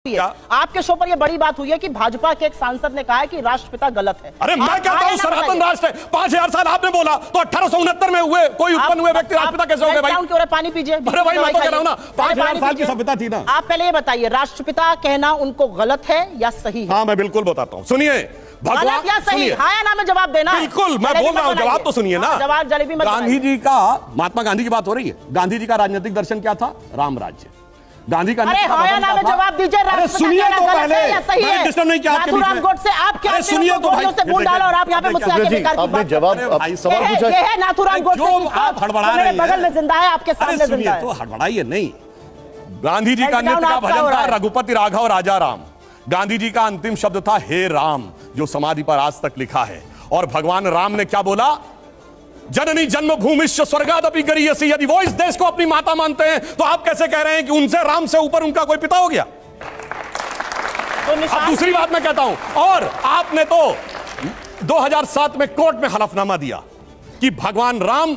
आपके शो पर यह बड़ी बात हुई है कि भाजपा के एक सांसद ने कहा है कि राष्ट्रपिता गलत है। अरे मैं कहता हूं सनातन राष्ट्र है। 5000 साल आपने बोला तो 1869 में हुए कोई उत्पन्न हुए व्यक्ति राष्ट्रपिता कैसे हो गए भाई? पानी पीजिए। अरे भाई मैं तो कह रहा हूं ना 5000 साल की सभ्यता थी ना। आप पहले ये बताइए राष्ट्रपिता कहना उनको गलत है या सही है? हाँ मैं बिल्कुल बताता हूं, सुनिए गलत या सही, हाँ या ना में जवाब देना। बिल्कुल मैं बोल रहा हूं, जवाब तो सुनिए ना। जवाब जलेबी मत। गांधी जी का, महात्मा गांधी की बात हो रही है। गांधी जी का राजनीतिक दर्शन क्या था? राम राज्य। गांधी का जवाब दीजिए। अरे सुनिए तो पहले, मैंने डिस्टर्ब नहीं किया आपके बीच में। अरे सुनिए तो भाई, बोल डालो और आप यहाँ पे मुझसे आके बेकार की बात। जवाब सवाल पूछा ये है नाथूराम गोडसे की आप हड़बड़ा रहे हैं। बगल में जिंदा है, आपके सामने जिंदा है। तो हड़बड़ाइए नहीं। गांधी जी का नित्य का भजन था रघुपति राघव राजा राम। गांधी जी का अंतिम शब्द था हे राम, जो समाधि पर आज तक लिखा है। और भगवान राम ने क्या बोला? जननी जन्मभूमिश्च स्वर्गादपि गरीयसी। यदि वो इस देश को अपनी माता मानते हैं तो आप कैसे कह रहे हैं कि उनसे राम से ऊपर उनका कोई पिता हो गया? अब दूसरी बात मैं कहता हूं, और आपने तो 2007 में कोर्ट में हलफनामा दिया कि भगवान राम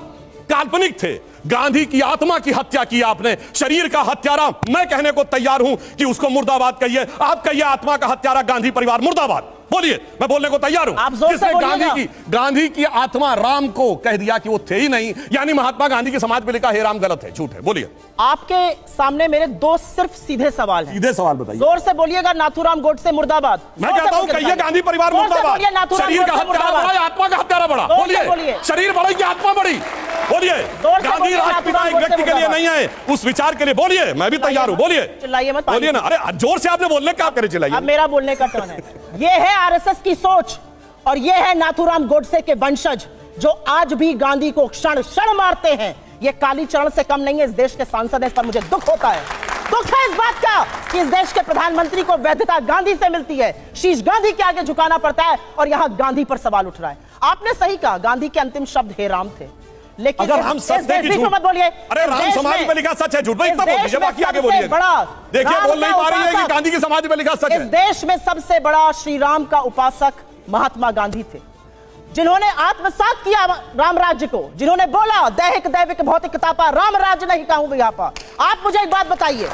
काल्पनिक थे। गांधी की आत्मा की हत्या की आपने। शरीर का हत्यारा मैं कहने को तैयार हूं कि उसको मुर्दाबाद कहिए। आप कहिए आत्मा का हत्यारा गांधी परिवार मुर्दाबाद। बोलिए, मैं बोलने को तैयार हूं। जिसने गांधी की आत्मा राम को कह दिया कि वो थे ही नहीं, यानी महात्मा गांधी की समाज पे लिखा हे राम गलत है, झूठ है। बोलिए। आपके सामने मेरे दो सिर्फ सीधे सवाल हैं। सीधे सवाल बताइए। जोर से बोलिएगा नाथूराम गोडसे मुर्दाबाद। मैं कहता हूं कहिए गांधी परिवार मुर्दाबाद। शरीर का हत्यारा बड़ा या आत्मा का हत्यारा बड़ा? बोलिए। शरीर बड़ा कि आत्मा बड़ी? बोलिए। गांधी राष्ट्रपिता एक व्यक्ति के लिए नहीं है, उस विचार के लिए। बोलिए, मैं भी तैयार हूं। बोलिए, चिल्लाइए मत। बोलिए ना। अरे जोर से आपने बोलने क्या करे, चिल्लाइए। अब मेरा बोलने का टर्न है। ये है आरएसएस की सोच और ये है नाथूराम गोडसे के वंशज जो आज भी गांधी को क्षण क्षण मारते हैं। ये कालीचरण से कम नहीं है। इस देश के सांसद है, इस पर मुझे दुख होता है। दुख है इस बात का कि इस देश के प्रधानमंत्री को वैधता गांधी से मिलती है। शीश गांधी के आगे झुकाना पड़ता है और यहां गांधी पर सवाल उठ रहा है। आपने सही कहा, गांधी के अंतिम शब्द हे राम थे, लेकिन अगर हम सच है कि झूठ मत बोलिए। अरे राम समाधि पे लिखा सच है, झूठ भाई इतना बोल दीजिए, बाकी आगे बोलिए। देखिए बोल नहीं पा रही है कि गांधी की समाधि पे लिखा सच है। इस देश में सबसे बड़ा श्री राम का उपासक महात्मा गांधी थे, जिन्होंने आत्मसात किया राम राज्य को, जिन्होंने बोला दैहिक दैविक भौतिक तापा राम राज्य नहीं कहूं यहाँ। आप मुझे एक बात बताइए,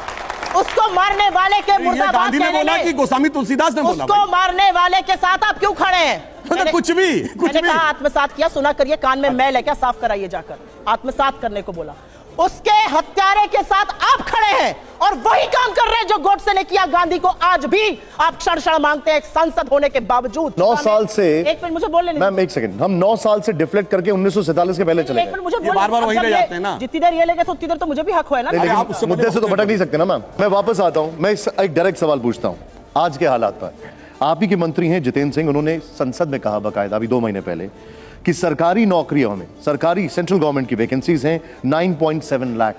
उसको मारने वाले के मुर्दाबाद गांधी ने बोला कि गोस्वामी तुलसीदास ने बोला? उसको मारने वाले के साथ आप क्यों खड़े हैं? कुछ भी मैंने कहा आत्मसात किया, सुना करिए, कान में मैल है क्या, साफ कराइए जाकर। आत्मसात करने को बोला। उसके हत्यारे के साथ आप खड़े हैं और वही काम कर रहे हैं जो गोडसे ने किया। गांधी को आज भी आप क्षण क्षण मांगते हैं, सांसद होने के बावजूद। 9 साल से, एक मिनट मुझे बोलने मैम एक सेकंड, हम 9 साल से डिफ्लेक्ट करके 1947 के पहले चले गए। मुझे बार-बार वही ले जाते हैं ना। जितनी देर ये लेंगे तो उतनी देर तो मुझे भी हक है ना। लेकिन आप मुद्दे से तो भटक नहीं सकते ना मैम। मैं वापस आता हूं, मैं एक डायरेक्ट सवाल पूछता हूं। आज के हालात पर आप ही के मंत्री हैं जितेंद्र सिंह, उन्होंने संसद में कहा बाकायदा अभी 2 महीने पहले कि सरकारी नौकरियों में, सरकारी सेंट्रल गवर्नमेंट की वैकेंसीज हैं 9.7 लाख,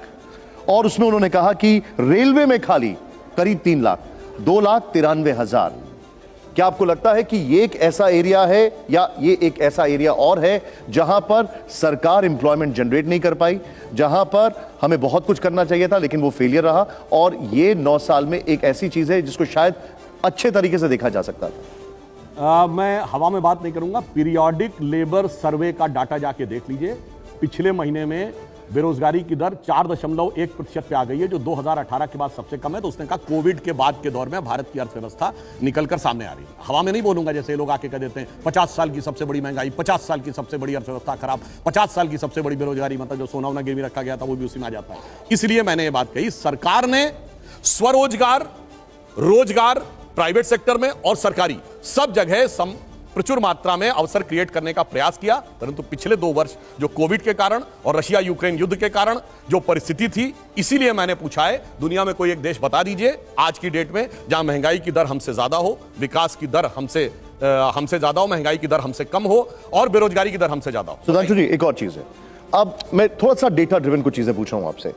और उसमें उन्होंने कहा कि रेलवे में खाली करीब 3 लाख, 2,93,000। क्या आपको लगता है कि ये एक ऐसा एरिया है या ये एक ऐसा एरिया और है जहां पर सरकार एम्प्लॉयमेंट जनरेट नहीं कर पाई, जहां पर हमें बहुत कुछ करना चाहिए था लेकिन वो फेलियर रहा, और ये 9 साल में एक ऐसी चीज है जिसको शायद अच्छे तरीके से देखा जा सकता था? मैं हवा में बात नहीं करूंगा। पीरियोडिक लेबर सर्वे का डाटा जाके देख लीजिए। पिछले महीने में बेरोजगारी की दर 4.1% पे आ गई है, जो 2018 के बाद सबसे कम है। तो उसने कहा कोविड के बाद के दौर में भारत की अर्थव्यवस्था निकलकर सामने आ रही है। हवा में नहीं बोलूंगा जैसे लोग आके कह देते हैं 50 साल की सबसे बड़ी महंगाई, 50 साल की सबसे बड़ी अर्थव्यवस्था खराब, 50 साल की सबसे बड़ी बेरोजगारी, मतलब जो सोना वोना गिरवी रखा गया था वो भी उसी में आ जाता है। इसलिए मैंने ये बात कही, सरकार ने स्वरोजगार, रोजगार, प्राइवेट सेक्टर में और सरकारी सब जगह प्रचुर मात्रा में अवसर क्रिएट करने का प्रयास किया। परंतु पिछले 2 वर्ष जो कोविड के कारण और रशिया यूक्रेन युद्ध के कारण जो परिस्थिति थी, इसीलिए मैंने पूछा है दुनिया में कोई एक देश बता दीजिए आज की डेट में जहां महंगाई की दर हमसे ज्यादा हो, विकास की दर हमसे ज्यादा हो, महंगाई की दर हमसे कम हो और बेरोजगारी की दर हमसे ज्यादा हो। सुधांशु जी, एक और चीज है, अब मैं थोड़ा सा डेटा ड्रिवन कुछ चीजें पूछा हूं आपसे।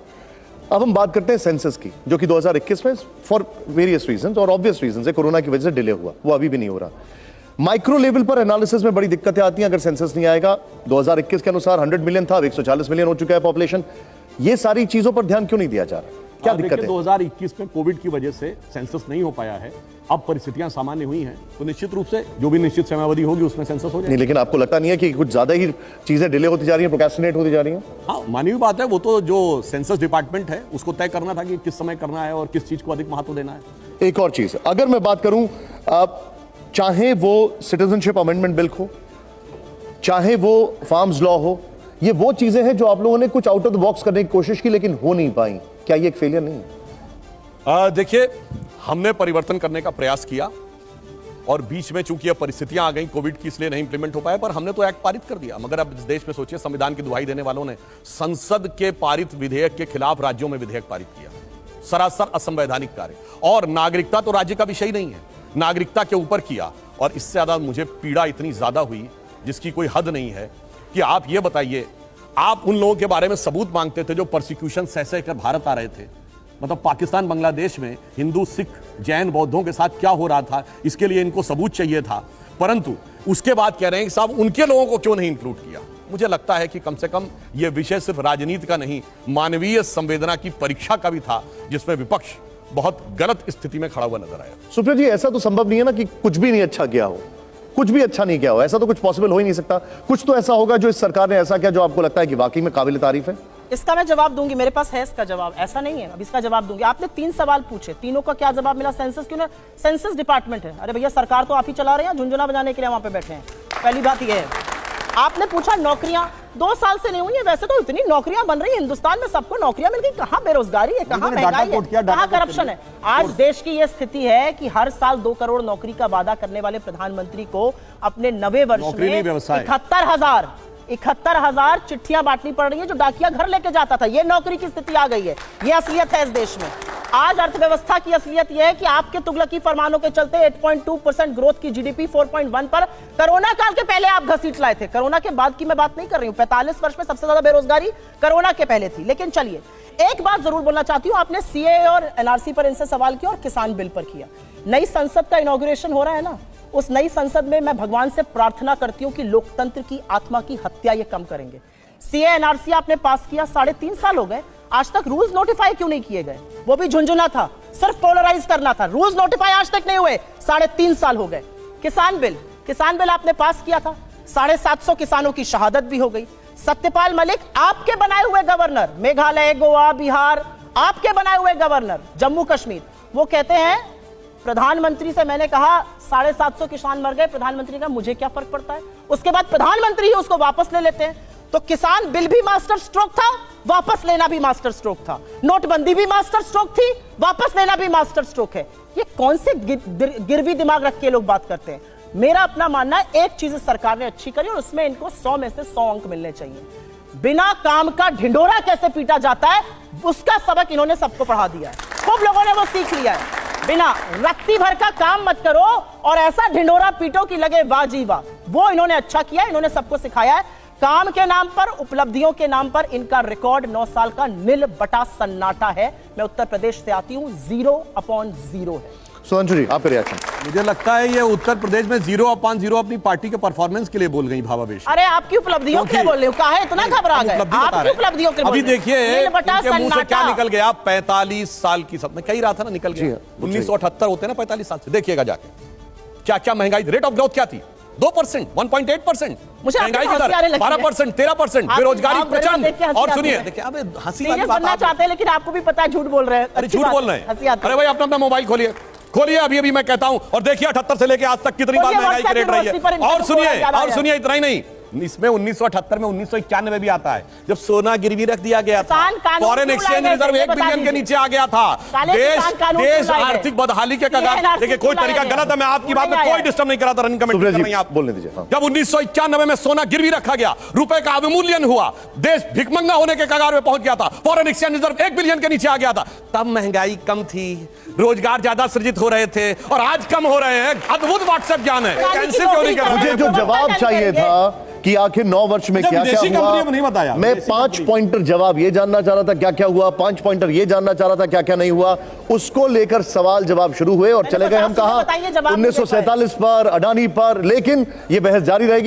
अब हम बात करते हैं सेंसस की, जो कि 2021 में फॉर वेरियस रीजंस और ऑब्वियस रीजंस है, कोरोना की वजह से डिले हुआ, वो अभी भी नहीं हो रहा। माइक्रो लेवल पर एनालिसिस में बड़ी दिक्कतें आती हैं अगर सेंसस नहीं आएगा। 2021 के अनुसार 100 मिलियन था, अब 140 मिलियन हो चुका है पॉपुलेशन। ये सारी चीजों पर ध्यान क्यों नहीं दिया जा रहा? क्या दिक्कत है? 2021 में कोविड की वजह से सेंसस नहीं हो पाया है। अब परिस्थितियां सामान्य हुई हैं तो निश्चित रूप से जो भी निश्चित समयावधि होगी उसमें सेंसस हो जाएगा। नहीं, लेकिन आपको लगता नहीं है कि कुछ ज्यादा ही चीजें डिले होती जा रही हैं, प्रोक्रेस्टिनेट होती जा रही हैं? हाँ, मानी हुई बात है। वो तो जो सेंसस डिपार्टमेंट है उसको तय करना था कि किस समय करना है और किस चीज को अधिक महत्व देना है। एक और चीज, अगर मैं बात करूं, चाहे वो सिटीजनशिप अमेंडमेंट बिल हो, चाहे वो फार्म्स लॉ हो, ये वो चीजें हैं जो आप लोगों ने कुछ आउट ऑफ द बॉक्स करने की कोशिश की लेकिन हो नहीं पाई। क्या ये एक फेलियर नहीं है? देखिए, हमने परिवर्तन करने का प्रयास किया और बीच में चूंकि अब परिस्थितियां आ गई कोविड की, इसलिए नहीं इंप्लीमेंट हो पाया, पर हमने तो एक्ट पारित कर दिया। मगर अब इस देश में सोचिए, संविधान की दुहाई देने वालों ने संसद के पारित विधेयक के खिलाफ राज्यों में विधेयक पारित किया, सरासर असंवैधानिक कार्य। और नागरिकता तो राज्य का विषय नहीं है, नागरिकता के ऊपर किया। और इससे ज्यादा मुझे पीड़ा इतनी ज्यादा हुई जिसकी कोई हद नहीं है कि आप ये बताइए, आप उन लोगों के बारे में सबूत मांगते थे जो परसिक्यूशन सह सह कर भारत आ रहे थे। मतलब पाकिस्तान बांग्लादेश में हिंदू, सिख, जैन, बौद्धों के साथ क्या हो रहा था, इसके लिए इनको सबूत चाहिए था। परंतु उसके बाद कह रहे हैं कि साहब उनके लोगों को क्यों नहीं इंक्लूड किया। मुझे लगता है कि कम से कम यह विषय सिर्फ राजनीति का नहीं, मानवीय संवेदना की परीक्षा का भी था, जिसमें विपक्ष बहुत गलत स्थिति में खड़ा हुआ नजर आया। सुप्रिया जी, ऐसा तो संभव नहीं है ना कि कुछ भी नहीं अच्छा किया हो, कुछ भी अच्छा नहीं किया हो, ऐसा तो कुछ पॉसिबल हो ही नहीं सकता। कुछ तो ऐसा होगा जो इस सरकार ने ऐसा किया जो आपको लगता है कि वाकई में काबिल तारीफ है। इसका मैं जवाब दूंगी, मेरे पास है इसका जवाब, ऐसा नहीं है। अब इसका जवाब दूंगी। आपने 3 सवाल पूछे, तीनों का क्या जवाब मिला? सेंसस क्यों ना, सेंसस डिपार्टमेंट है। अरे भैया, सरकार तो आप ही चला रहे हैं, झुंझुना बजाने के लिए वहां पे बैठे हैं। पहली बात यह है। आपने पूछा नौकरियां 2 साल से नहीं हुई है, वैसे तो इतनी नौकरियां बन रही है हिंदुस्तान में, सबको नौकरियां मिल गई। कहां बेरोजगारी है, कहां महंगाई है, कहां करप्शन है? आज देश की यह स्थिति है कि हर साल 2 करोड़ नौकरी का वादा करने वाले प्रधानमंत्री को अपने 90 वर्ष में 71,000 चिट्ठियां बांटनी पड़ रही है जो डाकिया घर लेके जाता था। यह नौकरी की स्थिति आ गई है, यह असलियत है इस देश में। आज अर्थव्यवस्था की असलियत यह है कि आपके तुगलकी फरमानों के चलते 8.2% ग्रोथ की जीडीपी 4.1 पर कोरोना काल के पहले आप घसीट लाए थे। कोरोना के बाद की मैं बात नहीं कर रही हूं। 45 वर्ष में सबसे ज्यादा बेरोजगारी कोरोना के पहले थी। लेकिन चलिए, एक बात जरूर बोलना चाहती हूं। आपने सीए और एनआरसी पर इनसे सवाल किया और किसान बिल पर किया। नई संसद का इनॉग्रेशन हो रहा है ना, उस नई संसद में मैं भगवान से प्रार्थना करती हूं कि लोकतंत्र की आत्मा की हत्या ये कम करेंगे। सीए एनआरसी आपने पास किया, 3.5 साल हो गए, आज तक रूल्स नोटिफाई क्यों नहीं किए गए? वो भी झुंझुना था, सिर्फ पोलराइज करना था, रूल्स नोटिफाई आज तक नहीं हुए, 3.5 साल हो गए। किसान बिल आपने पास किया था, 750 किसानों की शहादत भी हो गई। सत्यपाल मलिक आपके बनाए हुए गवर्नर, मेघालय, गोवा, बिहार, आपके बनाए हुए गवर्नर, जम्मू कश्मीर, वो कहते हैं प्रधानमंत्री से मैंने कहा 750 किसान मर गए, प्रधानमंत्री का मुझे क्या फर्क पड़ता है। उसके बाद प्रधानमंत्री ही उसको वापस ले लेते हैं। तो किसान बिल भी मास्टर स्ट्रोक था, वापस लेना भी मास्टर स्ट्रोक था। नोटबंदी भी मास्टर स्ट्रोक थी, वापस लेना भी मास्टर स्ट्रोक है। ये कौन से गिरवी दिमाग रख के लोग बात करते हैं? मेरा अपना मानना है, एक चीज सरकार ने अच्छी करी और उसमें इनको 100 में से 100 अंक मिलने चाहिए। बिना काम का ढिंडोरा कैसे पीटा जाता है, उसका सबक इन्होंने सबको पढ़ा दिया है। खूब लोगों ने वो सीख लिया है। बिना रत्ती भर का काम मत करो और ऐसा ढिंडोरा पीटो कि लगे वाह जी वाह। वो इन्होंने अच्छा किया, इन्होंने सबको सिखाया है। काम के नाम पर, उपलब्धियों के नाम पर इनका रिकॉर्ड 9 साल का नील बटा सन्नाटा है। मैं उत्तर प्रदेश से आती हूं, 0/0 है। सुधांशु जी, आपका रिएक्शन? मुझे लगता है ये उत्तर प्रदेश में 0/0 अपनी पार्टी के परफॉर्मेंस के लिए बोल गई भावावेश। अरे आपकी उपलब्धियों के लिए बोल रही हूं, कहा है इतना घबरा गए? आपकी उपलब्धियों के लिए अभी देखिए इनके मुंह से क्या निकल गया। 45 साल की सपने कही रहा था ना, निकल गया। 1978 होते ना 45 साल से, देखिएगा जाके क्या क्या महंगाई, रेट ऑफ ग्रोथ क्या थी? 2%, 1.8%, महंगाई की दर 12%, 13%, बेरोजगारी प्रचंड। और सुनिए, देखिए अब हंसी वाली बात आप चाहते हैं लेकिन आपको भी पता है झूठ बोल रहे हैं। अरे झूठ बोल रहे हैं। अरे भाई अपना मोबाइल खोलिए अभी मैं कहता हूं और देखिए 78 से लेके आज तक कितनी बार महंगाई की रेट रही है। और सुनिए इतना ही नहीं, इसमें 1978 में 1991 भी आता है जब सोना गिरवी रख दिया गया था, फॉरेन एक्सचेंज रिजर्व 1 बिलियन के नीचे आ गया था, देश आर्थिक बदहाली के कगार। देखिए कोई तरीका गलत है, मैं आपकी बात में कोई डिस्टर्ब नहीं करा था, रनिंग कमेंट नहीं आप बोलने दीजिए। जब 1991 में सोना गिरवी रखा गया, रुपए का अवमूल्यन हुआ, देश भिखमंगा होने के कगार में पहुंच गया था, फॉरेन एक्सचेंज रिजर्व 1 बिलियन के नीचे आ गया था, तब महंगाई कम थी, रोजगार ज्यादा सृजित हो रहे थे और आज कम हो रहे हैं। अद्भुत व्हाट्सएप ज्ञान है। कैंसिल क्यों नहीं कर रहे? मुझे जो जवाब चाहिए था कि आखिर 9 वर्ष में क्या क्या हुआ, नहीं बताया। मैं 5 पॉइंटर जवाब ये जानना चाह रहा था क्या क्या हुआ, 5 पॉइंटर ये जानना चाह रहा था क्या क्या नहीं हुआ। उसको लेकर सवाल जवाब शुरू हुए और चले गए हम कहा 1947 पर, अडानी पर, लेकिन ये बहस जारी रहेगी।